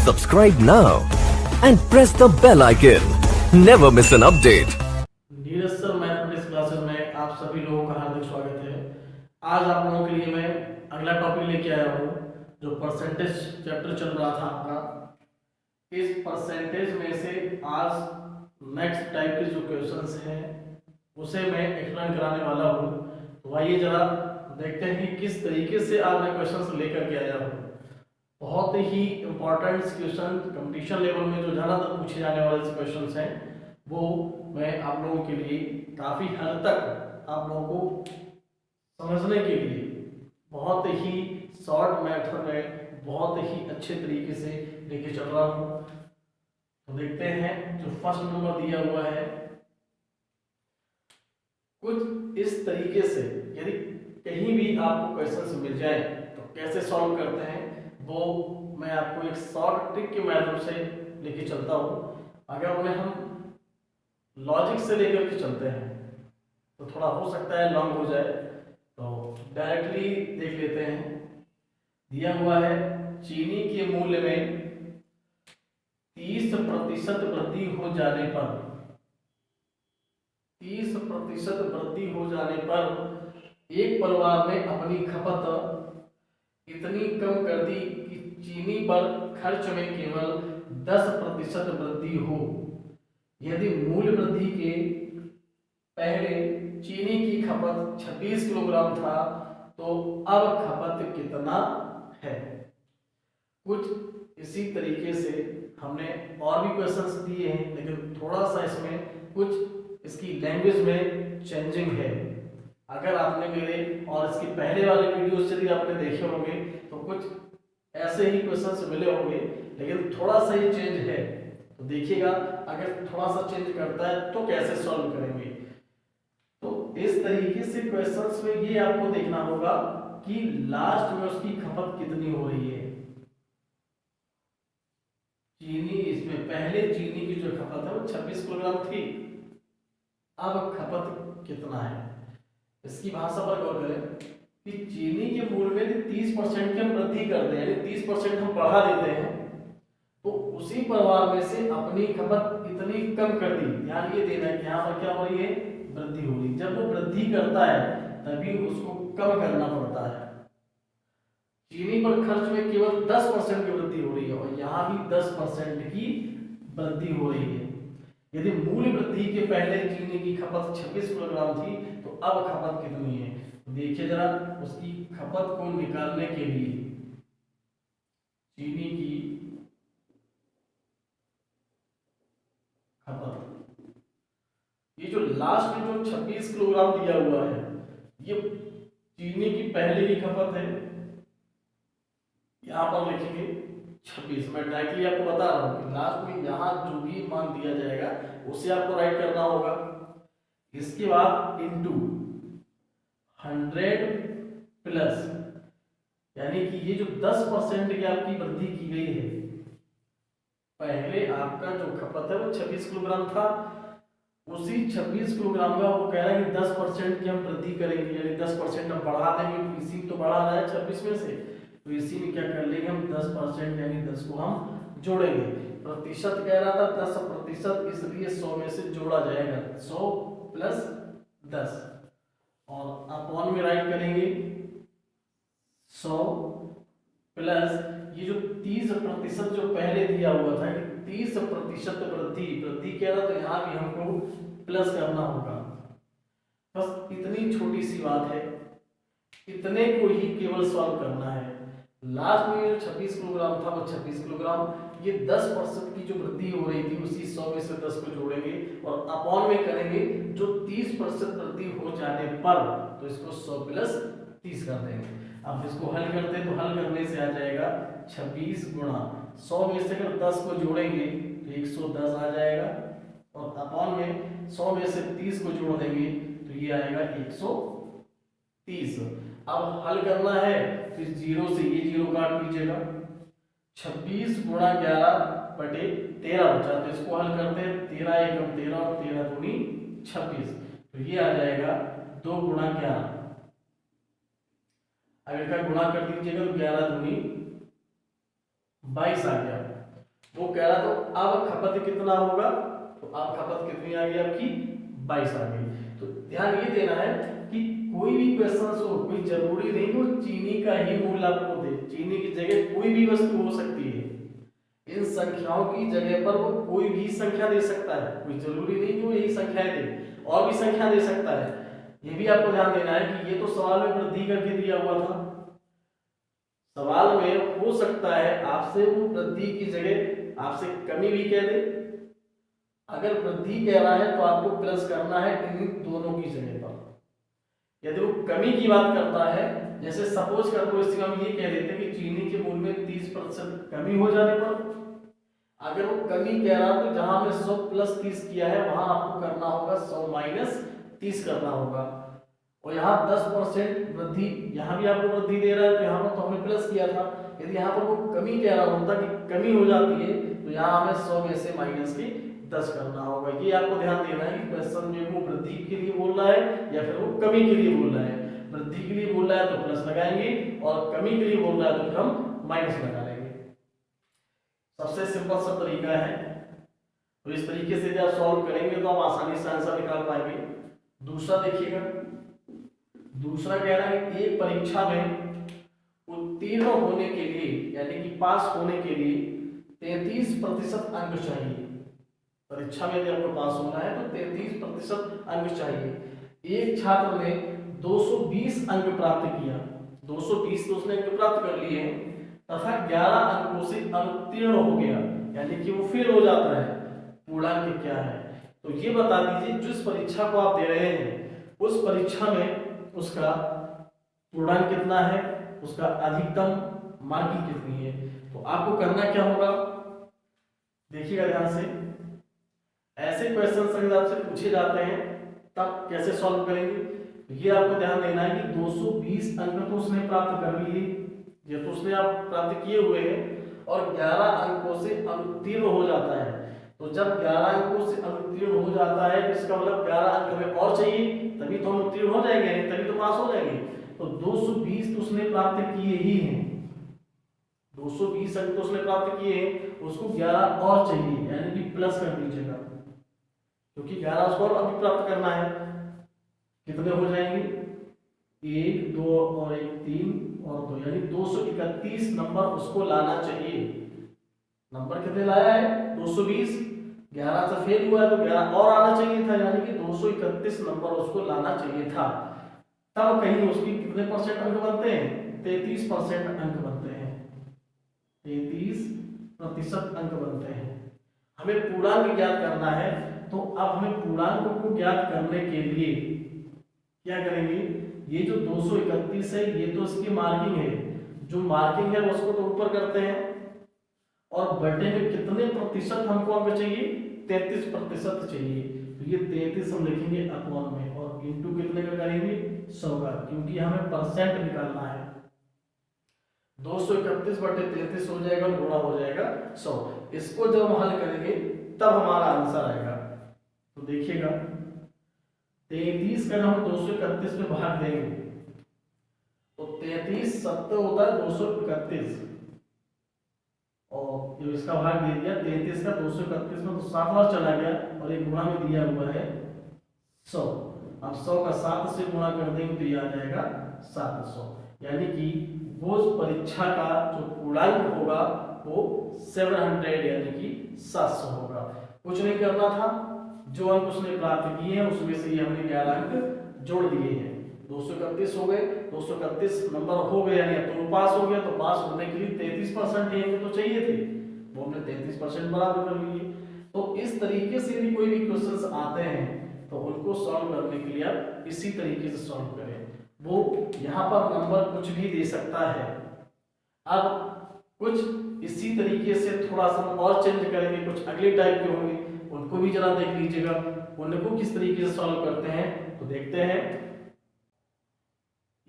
Subscribe now and press the bell icon. Never miss an update. Neeraj sir mathematics classes में आप सभी लोगों का हार्दिक स्वागत है। आज आप लोगों के लिए मैं अगला टॉपिक लेके आया हूँ जो परसेंटेज चैप्टर चल रहा था आपका। इस परसेंटेज में से आज नेक्स्ट टाइप के जो क्वेश्चंस हैं उसे मैं एक्सप्लेन कराने वाला हूँ। तो आइए जरा देखते हैं कि किस तरीके से आज मैं क्वेश्चंस लेकर के आया हूँ। बहुत ही इंपॉर्टेंट क्वेश्चन कंपटीशन लेवल में जो ज़्यादातर पूछे जाने वाले क्वेश्चंस हैं वो मैं आप लोगों के लिए काफ़ी हद तक आप लोगों को समझने के लिए बहुत ही शॉर्ट मेथड में बहुत ही अच्छे तरीके से लेके चल रहा हूँ। तो देखते हैं जो फर्स्ट नंबर दिया हुआ है कुछ इस तरीके से, यदि कहीं भी आपको क्वेश्चंस मिल जाए तो कैसे सॉल्व करते हैं वो मैं आपको एक शॉर्ट ट्रिक के माध्यम से लेके चलता हूँ। अगर उन्हें हम लॉजिक से लेकर के चलते हैं तो थोड़ा हो सकता है लॉन्ग हो जाए, तो डायरेक्टली देख लेते हैं। दिया हुआ है चीनी के मूल्य में 30% वृद्धि हो जाने पर 30% वृद्धि हो जाने पर एक परिवार ने अपनी खपत इतनी कम कर दी कि चीनी पर खर्च में केवल 10% वृद्धि हो। यदि मूल्य वृद्धि के पहले चीनी की खपत 26 किलोग्राम था तो अब खपत कितना है। कुछ इसी तरीके से हमने और भी क्वेश्चंस दिए हैं, लेकिन थोड़ा सा इसमें कुछ इसकी लैंग्वेज में चेंजिंग है। अगर आपने मेरे और इसके पहले वाले वीडियोस यदि आपने देखे होंगे तो कुछ ऐसे ही क्वेश्चंस मिले होंगे, लेकिन थोड़ा सा ये चेंज है। तो देखिएगा अगर थोड़ा सा चेंज करता है तो कैसे सॉल्व करेंगे। तो इस तरीके से क्वेश्चंस में ये आपको देखना होगा कि लास्ट में उसकी खपत कितनी हो रही है। चीनी इसमें पहले चीनी की जो खपत है वो 26 किलोग्राम थी, अब खपत कितना है। इसकी भाषा पर गौर करें कि चीनी के मूल्य में 30% की हम वृद्धि करते हैं, यानी 30% हम बढ़ा देते हैं, तो उसी परिवार में से अपनी खपत इतनी कम कर दी। ध्यान ये देना है कि यहाँ पर क्या हो रही है, वृद्धि हो रही है। जब वो वृद्धि करता है तभी उसको कम करना पड़ता है। चीनी पर खर्च में केवल 10% की वृद्धि हो रही है और यहाँ भी 10% की वृद्धि हो रही है। यदि मूल्य वृद्धि के पहले चीनी की खपत 26 किलोग्राम थी तो अब खपत कितनी है। देखिए जरा उसकी खपत को निकालने के लिए चीनी की खपत, ये जो लास्ट में जो 26 किलोग्राम दिया हुआ है ये चीनी की पहले की खपत है। यहां पर लिखेंगे 26। मैं डायरेक्टली आपको बता रहा हूं कि लास्ट में यहां जो भी मान दिया जाएगा उसे आपको राइट करना होगा। इसके बाद इनटू 100 प्लस, यानी कि ये जो 10% की आपकी वृद्धि की गई है, पहले आपका जो खपत है वो 26 किलोग्राम था, उसी 26 किलोग्राम का वो कह रहा है कि 10% की हम वृद्धि करेंगे, यानी 10% हम बढ़ा देंगे। तो इसी तो बढ़ा रहा है 26 में से, तो इसी में क्या कर लेंगे हम 10%, यानी 10 को हम जोड़ेंगे। प्रतिशत कह रहा था 10%, इसलिए 100 में से जोड़ा जाएगा 100 प्लस 10 और अपॉन में राइट करेंगे 100 प्लस ये जो 30% जो पहले दिया हुआ था कि 30% वृद्धि कह रहा, तो यहाँ भी हमको प्लस करना होगा। बस इतनी छोटी सी बात है, इतने को ही केवल सॉल्व करना है। लास्ट में जो 26 किलोग्राम था वो 26 किलोग्राम, ये 10% की जो वृद्धि हो रही थी उसी 100 में से 10 को जोड़ेंगे और अपॉन में करेंगे जो 30% वृद्धि हो जाने पर, तो इसको 100 प्लस 30 कर देंगे। अब इसको हल करते हैं तो हल करने से आ जाएगा 26 गुणा 100 में से अगर 10 को जोड़ेंगे तो 110 आ जाएगा और अपॉन में 100 में से 30 को जोड़ देंगे तो ये आएगा 130। अब हल करना है तो इस जीरो से ये जीरो काट लीजिएगा। 26 गुणा 11 बटे 13 बचा, तो इसको हल करते हैं 13 एकम 13 और 13 दूनी 26, तो ये आ जाएगा 2 गुणा 11। अगर का गुणा कर दीजिएगा तो 11 दूनी 22 आ गया। वो कह रहा तो अब खपत कितना होगा, तो अब खपत कितनी आ गई आपकी 22 आ गई। तो ध्यान ये देना है कि कोई भी क्वेश्चन हो, कोई जरूरी नहीं वो चीनी का ही मूल्य आपको दे, चीनी की जगह कोई भी वस्तु हो सकती है। इन संख्याओं की जगह पर वो कोई भी संख्या दे सकता है, कोई जरूरी नहीं कि वो यही संख्याएं दे, और भी संख्या दे सकता है। ये भी आपको ध्यान देना है कि ये तो सवाल में वृद्धि करके दिया हुआ था, सवाल में हो सकता है आपसे वो वृद्धि की जगह आपसे कमी भी कह दे। अगर वृद्धि कह रहा है तो आपको प्लस करना है इन दोनों की जगह पर। यदि वो कमी की बात करता है, जैसे सपोज कर दो इसमें हम ये कह देते हैं कि चीनी के मूल्य में 30% कमी हो जाने पर, अगर वो कमी कह रहा तो जहां हमने 100 प्लस 30 किया है वहां आपको करना होगा 100 माइनस 30 करना होगा। और यहाँ 10% वृद्धि, यहाँ भी आपको वृद्धि दे रहा है तो यहाँ पर तो हमने प्लस किया था। यदि यहाँ पर वो कमी कह रहा होता कि कमी हो जाती है तो यहाँ हमें 100 में से माइनस की 10 करना होगा। ये आपको ध्यान देना है कि क्वेश्चन में वो वृद्धि के लिए बोल रहा है या फिर वो कमी के लिए बोल रहा है। वृद्धि के लिए बोल रहा है तो प्लस लगाएंगे और कमी के लिए बोल रहा है तो फिर हम माइनस लगा लेंगे। सबसे सिंपल सा तरीका है, तो इस तरीके से जब सॉल्व करेंगे तो आप आसानी से आंसर निकाल पाएंगे। दूसरा देखिएगा, दूसरा कह रहा है कि एक परीक्षा में उत्तीर्ण होने के लिए यानी कि पास होने के लिए 33% अंक चाहिए। परीक्षा में यदि आपको पास होना है तो 33% अंक चाहिए। एक छात्र ने 220 अंक प्राप्त किया, 220 तो उसने अंक प्राप्त कर लिए हैं, तथा 11 अंकों से अनुत्तीर्ण हो गया यानी कि वो फेल हो जाता है। पूर्णांक क्या है, तो ये बता दीजिए जिस परीक्षा को आप दे रहे हैं उस परीक्षा में उसका पूर्णांक कितना है, उसका अधिकतम मार्किंग कितनी है। तो आपको करना क्या होगा, देखिएगा ध्यान से। ऐसे क्वेश्चंस अगर आपसे पूछे जाते हैं तब कैसे सॉल्व करेंगे, तो ये आपको ध्यान देना है कि 220 अंक तो उसने प्राप्त कर लिए, ये तो उसने आप प्राप्त किए हुए हैं, और 11 अंकों से अनुत्तीर्ण हो जाता है। तो जब 11 अंकों से अनुत्तीर्ण हो जाता है तो इसका मतलब 11 अंक हमें और चाहिए, तभी तो हम उत्तीर्ण हो जाएंगे, तभी तो पास हो जाएंगे। तो 220 तो उसने प्राप्त किए ही हैं, 220 अंक तो उसने प्राप्त किए हैं, उसको 11 और चाहिए यानी कि प्लस कर दीजिएगा, क्योंकि 11 उसको और अभी प्राप्त करना है। कितने हो जाएंगे, 1 2 और 1 3 और 2 यानी 231 नंबर उसको लाना चाहिए। नंबर कितने लाया है 220, 11 से फेल हुआ है तो 11 और आना चाहिए था यानी कि 231 नंबर उसको लाना चाहिए था। तब कहीं उसकी कितने परसेंट अंक बनते हैं, 33% अंक बनते हैं, 33% अंक बनते हैं। हमें पूर्णांक ज्ञात करना है, तो अब हमें पूर्णांक को ज्ञात करने के लिए क्या करेंगे, ये जो 231 है ये तो इसकी मार्किंग है, जो मार्किंग है उसको तो ऊपर करते हैं, और बटे में कितने प्रतिशत हमको अंक चाहिए, 33% चाहिए। तो ये 33 हम लिखेंगे अपॉन में और इंटू कितने का करेंगे 100 का, क्योंकि हमें परसेंट निकालना है। 231 बटे 33 हो जाएगा, गुणा हो जाएगा 100। इसको जब हम हल करेंगे तब हमारा आंसर आएगा। तो देखिएगा 33 का हम 231 में भाग देंगे तो 33 70 होता है 231, और जो इसका भाग दे दिया 33 का 231 में तो 7 बार चला गया और एक गुणा में दिया हुआ है 100। अब 100 का 7 से गुणा कर देंगे तो ये आ जाएगा 700, यानी कि वो परीक्षा का जो पूर्णांक होगा वो 700 यानी कि 700 होगा। कुछ नहीं करना था, जो अंक उसने प्राप्त किए हैं उसमें से ये हमने 11 अंक जोड़ दिए हैं, 231 हो गए, 231 नंबर हो गए यानी अब तो पास हो गया। तो पास होने के लिए 33% ही अंक तो चाहिए थे, वो हमने 33% बराबर कर लिए। तो इस तरीके से यदि कोई भी क्वेश्चंस आते हैं तो उनको सॉल्व करने के लिए आप इसी तरीके से सॉल्व करें। वो यहाँ पर नंबर कुछ भी दे सकता है। अब कुछ इसी तरीके से थोड़ा सा और चेंज करेंगे, कुछ अगले टाइप के होंगे, उनको भी जरा देख लीजिएगा उनको किस तरीके से सॉल्व करते हैं। तो देखते हैं,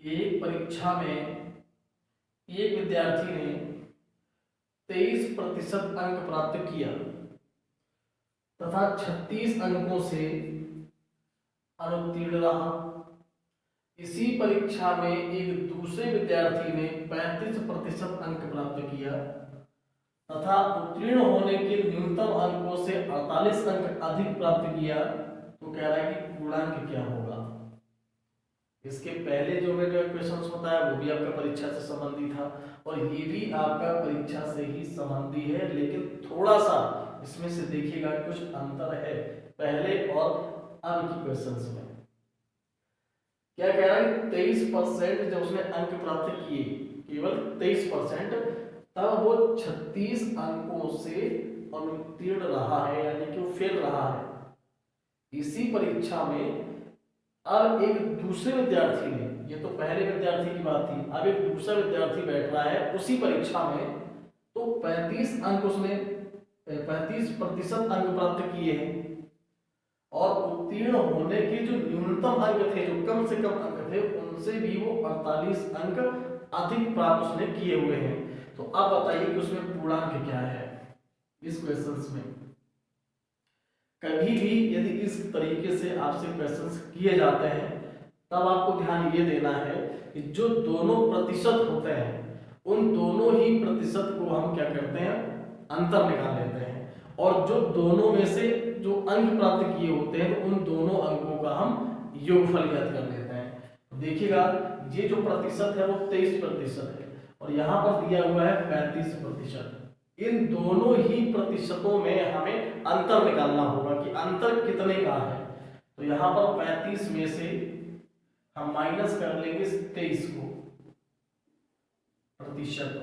एक परीक्षा में एक विद्यार्थी ने 23% अंक प्राप्त किया तथा 36 अंकों से अनुत्तीर्ण रहा। इसी परीक्षा में एक दूसरे विद्यार्थी ने 35% अंक प्राप्त किया तथा उत्तीर्ण होने के न्यूनतम अंकों से 48 अंक अधिक प्राप्त किया तो कह रहा है कि पूर्णांक क्या होगा। इसके पहले जो मैंने क्वेश्चंस बताया वो भी आपका परीक्षा से संबंधित था और ये भी आपका परीक्षा से ही संबंधी है, लेकिन थोड़ा सा इसमें से देखिएगा कुछ अंतर है पहले और अब की क्वेश्चंस में। क्या कह रहा है 23% जब उसने अंक प्राप्त किए, केवल 23%, तब वो 36 अंकों से अनुत्तीर्ण रहा है, यानी कि वो फेल रहा है। इसी परीक्षा में अब एक दूसरे विद्यार्थी ने, ये तो पहले विद्यार्थी की बात थी, अब एक दूसरा विद्यार्थी बैठ रहा है उसी परीक्षा में, तो 35 अंक उसने 35% अंक प्राप्त किए हैं और उत्तीर्ण होने के जो न्यूनतम अंक थे, जो कम से कम अंक थे, उनसे भी वो 48 अंक अधिक प्राप्त उसने किए हुए हैं। तो अब बताइए कि उसमें पूर्णांक क्या है इस क्वेश्चंस में। कभी भी यदि इस तरीके से आपसे क्वेश्चंस किए जाते हैं तब आपको ध्यान ये देना है कि जो दोनों प्रतिशत होते हैं उन दोनों ही प्रतिशत को हम क्या करते हैं, अंतर निकाल लेते हैं, और जो दोनों में से जो अंक प्राप्त किए होते हैं तो उन दोनों अंकों का हम योगफल ज्ञात कर लेते हैं। देखिएगा ये जो प्रतिशत है वो 23% है और यहाँ पर दिया हुआ है 35%। इन दोनों ही प्रतिशतों में हमें अंतर निकालना होगा कि अंतर कितने का है। तो यहाँ पर 35 में से हम माइनस कर लेंगे 23 को प्रतिशत,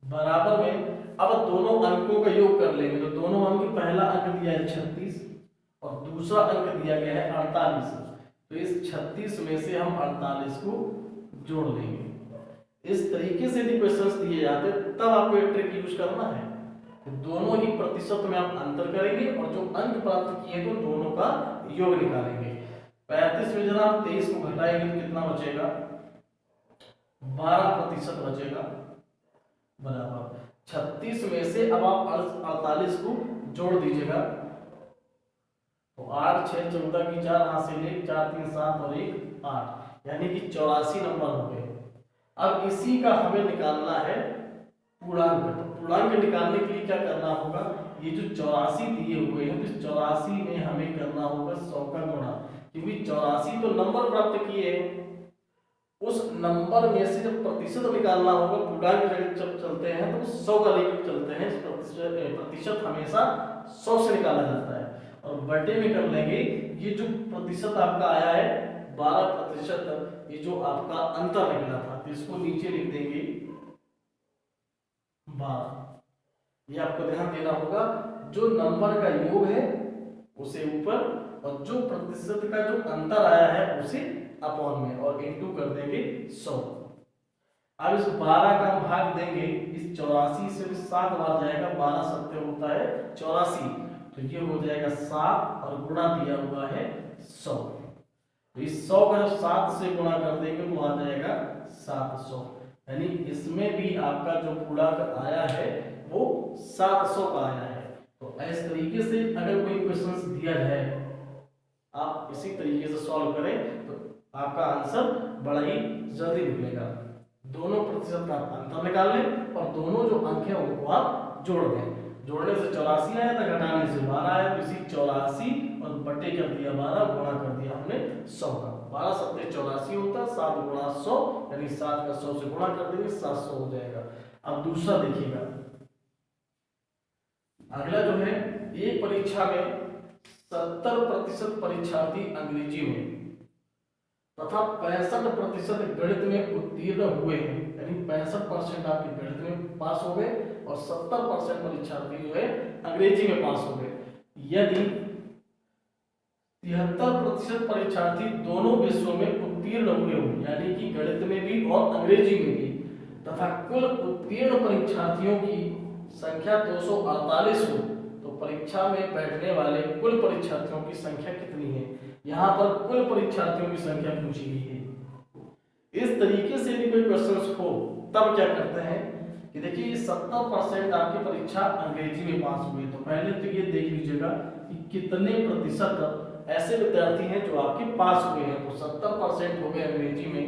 बराबर में अब दोनों अंकों का योग कर लेंगे। तो दोनों अंक, पहला अंक दिया है 36 और दूसरा अंक दिया गया है 48। तो इस 36 में से हम 48 को जोड़ लेंगे। इस तरीके से यदि क्वेश्चंस दिए जाते तब आपको एक ट्रिक यूज करना है। तो दोनों ही प्रतिशत में आप अंतर करेंगे और जो अंक प्राप्त किए तो दोनों का योग निकालेंगे। 35 में जनाब 23 को घटाएंगे तो कितना बचेगा, 12% बचेगा, बराबर 36 में से अब आप 48 को जोड़ दीजिएगा। तो 8 6 14 की 4 हासिल 1 4 3 7 और 1 8, यानी कि 84 नंबर हो गए। अब इसी का हमें निकालना है पूर्णांक। तो पूर्णांक निकालने के लिए क्या करना होगा, ये जो 84 दिए हुए हैं तो इस 84 में हमें करना होगा 100 का गुणा, क्योंकि 84 तो नंबर प्राप्त किए हैं, उस नंबर में से जब प्रतिशत निकालना होगा, पूर्णांक जब चलते हैं तो 100 का लेकर चलते हैं। प्रतिशत हमेशा 100 से निकाला जाता है और बटे में कर लेंगे। ये जो प्रतिशत आपका आया है 12%, ये जो आपका अंतर निकला था, तो इसको नीचे लिख देंगे 12। ये आपको ध्यान देना होगा, जो नंबर का योग है उसे ऊपर और जो प्रतिशत का जो अंतर आया है उसे अपॉन में और इनटू कर देंगे 100। अब इस 12 का भाग देंगे इस 84 से, 7 बार जाएगा, 12 सत्ते होता है 84, तो ये हो जाएगा 7 और गुणा दिया हुआ है 100। तो इस 100 का जब 7 से गुणा कर देंगे तो आ जाएगा 700, यानी इसमें भी आपका जो पूर्णांक आया है वो 700 का आया है। तो इस तरीके से अगर कोई क्वेश्चंस दिया जाए आप इसी तरीके से सॉल्व करें तो आपका आंसर बड़ा ही जल्दी निकलेगा। दोनों प्रतिशत का अंतर निकाल लें और दोनों जो अंक है उनको आप जोड़ दें। जोड़ने से 84 आया था, घटाने से 12 आया, तो इसी 84 और बटे कर दिया 12, गुणा कर दिया हमने 100 का। 12 सत्ते 84 होता है, 7 गुणा 100, यानी 7 का 100 से गुणा कर देंगे 700 हो जाएगा। अब दूसरा देखिएगा, अगला जो है, एक परीक्षा में 70% परीक्षार्थी अंग्रेजी में तथा 65% गणित में उत्तीर्ण हुए हैं, यानी 65% आपके गणित में पास हो गए और 70% परीक्षार्थी जो है अंग्रेजी में पास हो गए। यदि 73% परीक्षार्थी दोनों विषयों में उत्तीर्ण हुए हों, यानी कि गणित में भी और अंग्रेजी में भी, तथा कुल उत्तीर्ण परीक्षार्थियों की संख्या 248 हो, तो परीक्षा में बैठने वाले कुल परीक्षार्थियों की संख्या कितनी है। यहाँ पर कुल परीक्षार्थियों की संख्या पूछी गई है। इस तरीके से यदि कोई क्वेश्चन हो तब क्या करते हैं कि देखिए 70% आपकी परीक्षा अंग्रेजी में पास हुई, तो पहले तो ये देख लीजिएगा कि कितने प्रतिशत ऐसे विद्यार्थी हैं जो आपके पास हुए हैं। तो 70% हो गए अंग्रेजी में,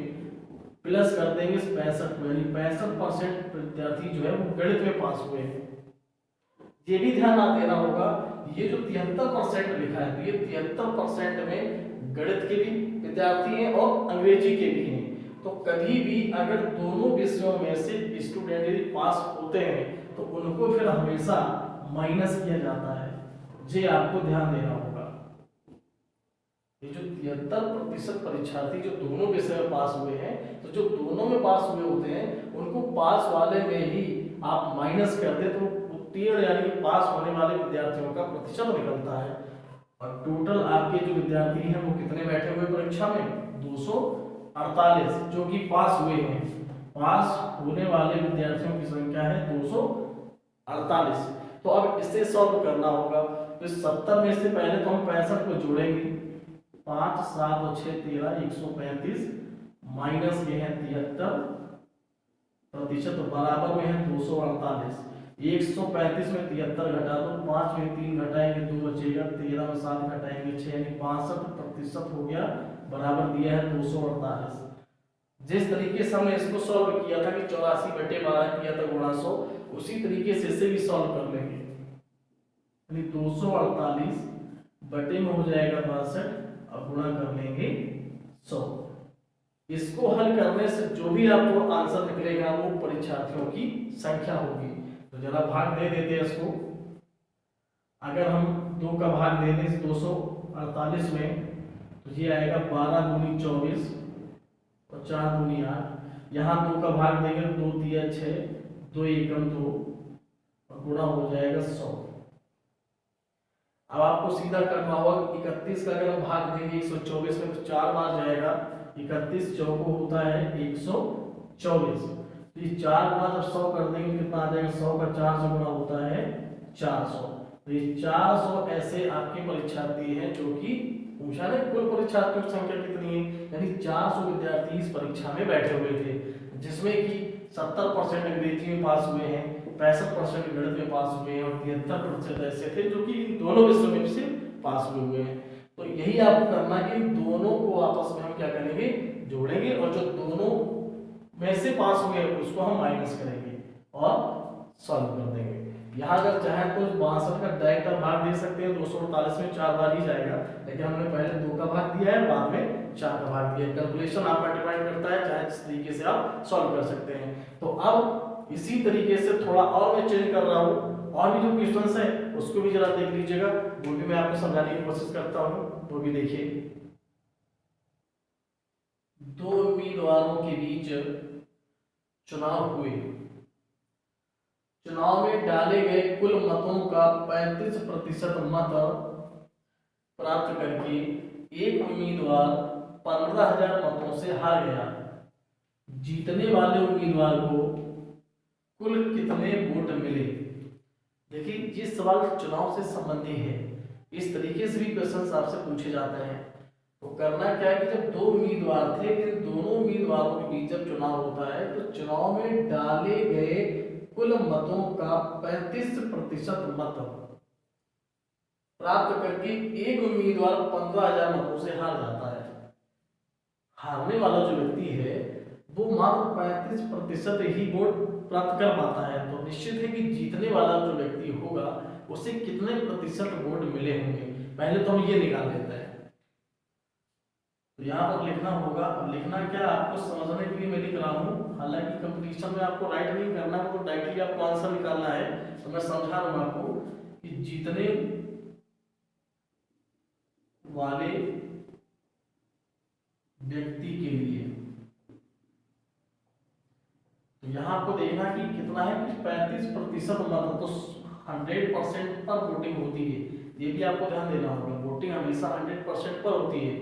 प्लस कर देंगे 65 को, यानी 65% विद्यार्थी जो है वो गणित में पास हुए हैं। ये भी ध्यान आप देना होगा, ये जो 73% लिखा है, तो ये 73% में गणित के भी विद्यार्थी हैं और अंग्रेजी के भी हैं। तो कभी भी अगर दोनों विषयों में से स्टूडेंट यदि पास होते हैं तो उनको फिर हमेशा माइनस किया जाता है, ये आपको ध्यान देना होगा। ये जो 73% परीक्षार्थी जो दोनों विषय में पास हुए हैं, तो जो दोनों में पास हुए होते हैं उनको पास वाले में ही आप माइनस कर दे तो उत्तीर्ण यानी कि पास होने वाले विद्यार्थियों का प्रतिशत निकलता है। और टोटल आपके जो विद्यार्थी हैं वो कितने बैठे हुए परीक्षा में, 248 जो कि पास हुए हैं। पास होने वाले विद्यार्थियों की संख्या है 248। तो अब इसे सॉल्व करना होगा। तो 70 में से पहले तो हम 65 को जोड़ेंगे, 5 7 और 6 13 135 माइनस ये है 73% बराबर में है 248। 135 में 73 घटा दो, 5 में 3 घटाएंगे 2 बचेगा, 13 में 7 घटाएंगे 6 यानी 62% हो गया, बराबर दिया है 248। जिस तरीके से हमने इसको सॉल्व किया था कि 84/12 किया था गुणा 100, उसी तरीके से इसे भी सॉल्व कर लेंगे। यानी 248 बटे में हो जाएगा 62 और गुणा कर लेंगे 100। इसको हल करने से जो भी आपको आंसर निकलेगा वो परीक्षार्थियों की संख्या होगी। तो जरा भाग दे देते हैं इसको। अगर हम 2 का भाग दे दें 248 में तो ये आएगा 12 दूनी 24 और 4 दूनी 8। यहाँ 2 का भाग देंगे 2 तिया 6, 2 एकम 2 और गुणा हो जाएगा 100। अब आपको सीधा करना होगा, 31 का अगर हम भाग देंगे 124 में तो 4 बार जाएगा, 31 चौको होता है 124। तो ये 4 गुना जब 100 कर देंगे कितना आ जाएगा, 100 का 4 से गुणा होता है 400। तो ये 400 ऐसे आपके परीक्षार्थी हैं जो कि पूछा ना कुल परीक्षार्थियों की संख्या कितनी है, यानी 400 विद्यार्थी इस परीक्षा में बैठे हुए थे, जिसमें कि 70% अंग्रेजी में पास हुए हैं, 65% गणित में पास हुए हैं और 73% ऐसे थे जो कि इन दोनों विषयों में से पास हुए हैं। तो यही आपको करना है कि दोनों को आपस में हम क्या करेंगे, जोड़ेंगे और जो दोनों में से पास हुए हैं उसको हम माइनस करेंगे और सॉल्व कर देंगे। यहाँ अगर चाहे तो 62 का डायरेक्ट भाग दे सकते हैं, 248 में 4 बार ही जाएगा, लेकिन हमने पहले 2 का भाग दिया है, बाद में 4 का भाग दिया है। कैलकुलेशन आपका डिपेंड करता है, चाहे जिस तरीके से आप सॉल्व कर सकते हैं। तो अब इसी तरीके से थोड़ा और मैं चेंज कर रहा हूँ, और भी जो क्वेश्चंस है उसको भी जरा देख लीजिएगा, वो भी मैं आपको समझाने की कोशिश करता हूँ, वो भी देखिए। 2 उम्मीदवारों के बीच चुनाव हुए, चुनाव में डाले गए कुल मतों का 35% मत प्राप्त करके एक उम्मीदवार 15,000 मतों से हार गया। जीतने वाले उम्मीदवार को कुल कितने वोट मिले? देखिए ये सवाल चुनाव से संबंधित है, इस तरीके से भी क्वेश्चंस आपसे पूछे जाते हैं। तो करना क्या है कि जब 2 उम्मीदवार थे, इन दोनों उम्मीदवारों के बीच जब चुनाव होता है तो चुनाव में डाले गए कुल मतों का 35% मत प्राप्त करके एक उम्मीदवार 15,000 मतों से हार जाता है। हारने वाला जो व्यक्ति है वो मात्र 35% ही वोट प्राप्त कर पाता है, तो निश्चित है कि जीतने वाला जो व्यक्ति होगा उसे कितने प्रतिशत वोट मिले होंगे, पहले तो हम ये निकाल लेते हैं। तो यहाँ पर लिखना होगा, अब लिखना क्या आपको समझने के लिए मैं लिख रहा हूँ, हालांकि कंपटीशन में आपको राइट नहीं करना, वो डायरेक्टली आपको आंसर निकालना है। तो मैं समझा रहा हूँ आपको कि जीतने वाले व्यक्ति के लिए, तो यहाँ आपको देखना कि कितना है कि 35% मत, तो 100% पर वोटिंग होती है, ये भी आपको ध्यान देना होगा। वोटिंग हमेशा 100% पर होती है,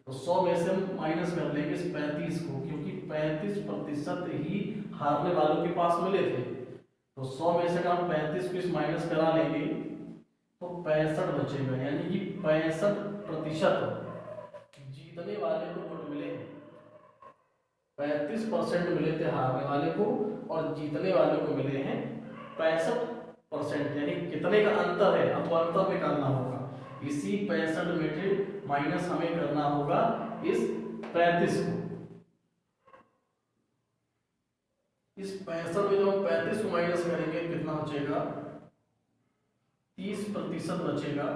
तो 100 में से हम माइनस कर लेंगे इस 35 को, क्योंकि 35% ही हारने वालों के पास मिले थे। तो 100 में से हम 35 को इस माइनस करा लेंगे तो 65 बचेगा, यानी कि 65% जीतने वाले को वोट मिले हैं। 35% मिले थे हारने वाले को और जीतने वाले को मिले हैं 65%, यानी कितने का अंतर है, अब अंतर निकालना होगा। इसी 65 में से माइनस हमें करना होगा इस 35 को। इस 65 में जब हम 35 को माइनस करेंगे कितना बचेगा, 30% बचेगा।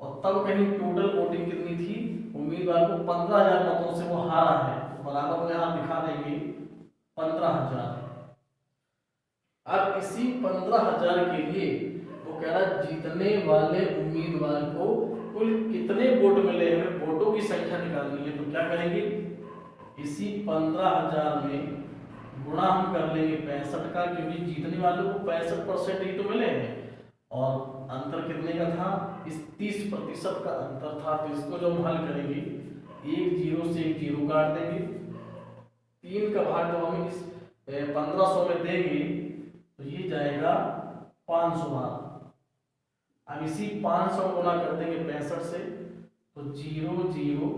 और तब कहीं टोटल वोटिंग कितनी थी, उम्मीदवार को 15,000 मतों से वो हारा है, तो बराबर में यहाँ दिखा देंगे 15,000। अब इसी 15,000 के लिए वो कह रहा जीतने वाले उम्मीदवार को कुल कितने वोट मिले, हमें वोटों की संख्या निकालनी है। तो क्या करेंगे, इसी 15,000 में गुणा हम कर लेंगे 65 का, क्योंकि जीतने वालों को 65% ही तो मिले हैं और अंतर कितने का था, इस 30% का अंतर था। तो इसको जो हम हल करेंगे, एक जीरो से एक जीरो काट देंगे, 3 का भाग जब हम इस 1500 में देंगे तो ये जाएगा 500 बार। अब इसी 500 गुना कर देंगे 65 से, तो 0 0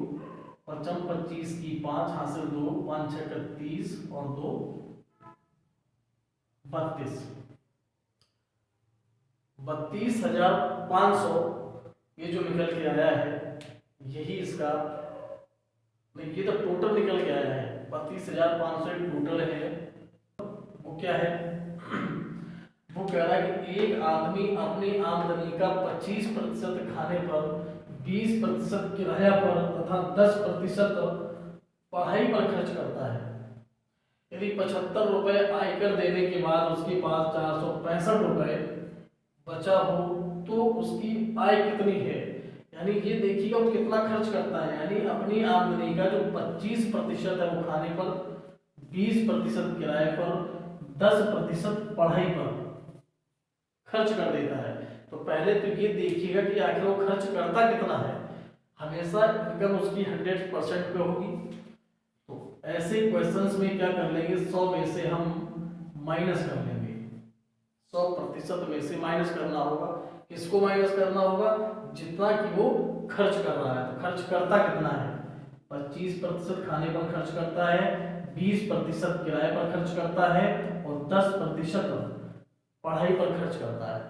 55 25 की 5 हासिल 2, 5 6 30 और 2 32, 32,500 ये जो निकल के आया है, यही इसका नहीं, ये तो टोटल निकल के आया है। 32,500 टोटल है। वो क्या है, वो कह रहा है कि एक आदमी अपनी आमदनी का 25% खाने पर, 20% किराया पर तथा 10% पढ़ाई पर खर्च करता है। यदि 75 रुपए आयकर देने के बाद उसके पास 465 रुपए बचा हो तो उसकी आय कितनी है। यानी ये देखिएगा वो कितना खर्च करता है, यानी अपनी आमदनी का जो 25% है वो खाने पर, 20% किराए पर, 10% पढ़ाई पर खर्च कर देता है। तो पहले तो ये देखिएगा कि आखिर वो खर्च करता कितना है। हमेशा इनकम उसकी 100% पे होगी। तो ऐसे क्वेश्चंस में क्या कर लेंगे, 100 में से हम माइनस कर लेंगे, 100% में से माइनस करना होगा। किसको माइनस करना होगा, जितना कि वो खर्च कर रहा है। तो खर्च करता कितना है, 25% खाने पर खर्च करता है, 20% किराए पर खर्च करता है और 10% पढ़ाई पर खर्च करता है।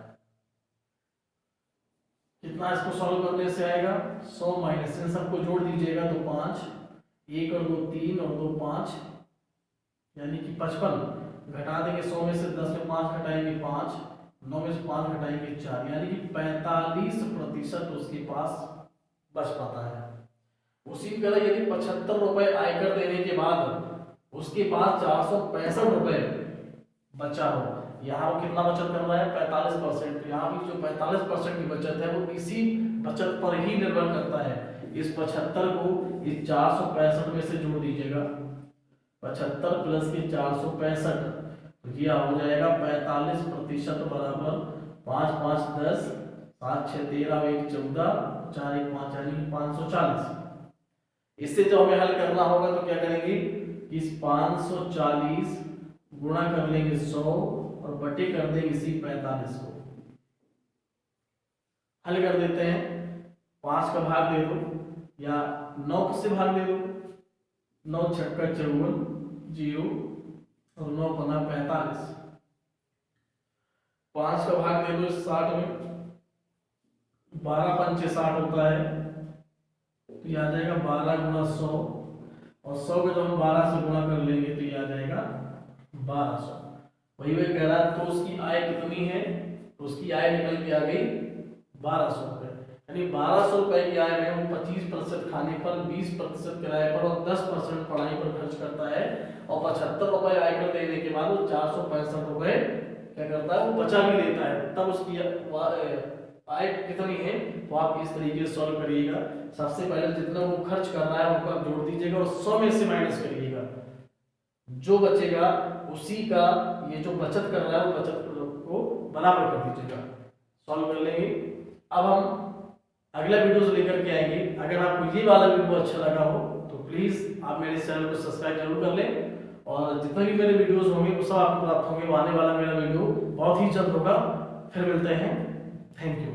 कितना इसको सॉल्व करने से आएगा, 100 माइनस इन सबको जोड़ दीजिएगा तो 5, 1 और 2 3 और 2 5, यानी कि 55। घटा देंगे 100 में से 10 में 5 घटाएंगे 5, 9 में से 5 घटाएंगे 4, यानी कि 45% उसके पास बच पाता है। उसी तरह यदि 75 रुपए आयकर देने के बाद उसके पास 465 रुपए बचा हो, यहाँ वो कितना बचत कर रहा है, 45%। यहाँ भी जो 45% की बचत है वो इसी बचत पर ही निर्भर करता है। इस 75 को इस 465 में से जोड़ दीजिएगा, 75 प्लस के 465, तो ये हो जाएगा 45% बराबर 5 5 10, 7 6 13, 1 14, 4 1 5, यानी 540। इससे जब हमें हल करना होगा तो क्या करेंगे, इस 540 गुणा कर लेंगे 100 और बटे कर देंगे इसी 45 को। हल कर देते हैं, 5 का भाग दे दो या 9 से भाग दे दो, 9 6 54 0 और 9 5 45। 5 का भाग दे दो 60 में, 12 5 60 होता है, तो ये आ जाएगा 12 गुना 100 और 100 को जब हम 12 से गुणा कर लेंगे तो ये आ जाएगा 1200। वही वे कह रहा है तो उसकी आय कितनी है, तो उसकी आय निकल के आ गई 1200 रुपए। यानी 1200 रुपए की आय में वो 25% खाने पर, 20% किराए पर और 10% पढ़ाई पर खर्च करता है और 75 रुपए आयकर देने के बाद वो 465 रुपए क्या करता है, वो बचा भी लेता है। तब उसकी आय कितनी है, तो आप इस तरीके से सॉल्व करिएगा। सबसे पहले जितना वो खर्च कर रहा है उनको आप जोड़ दीजिएगा और 100 में से माइनस करिएगा, जो बचेगा उसी का ये जो बचत कर रहा है वो बचत को बराबर कर दीजिएगा। सॉल्व कर लेंगे। अब हम अगला वीडियो लेकर के आएंगे। अगर आपको ये वाला वीडियो अच्छा लगा हो तो प्लीज आप मेरे चैनल को सब्सक्राइब जरूर कर लें और जितने भी मेरे वीडियोस होंगे वो सब आपको प्राप्त होंगे। आने वाला मेरा वीडियो बहुत ही जल्द होगा। फिर मिलते हैं। Thank you.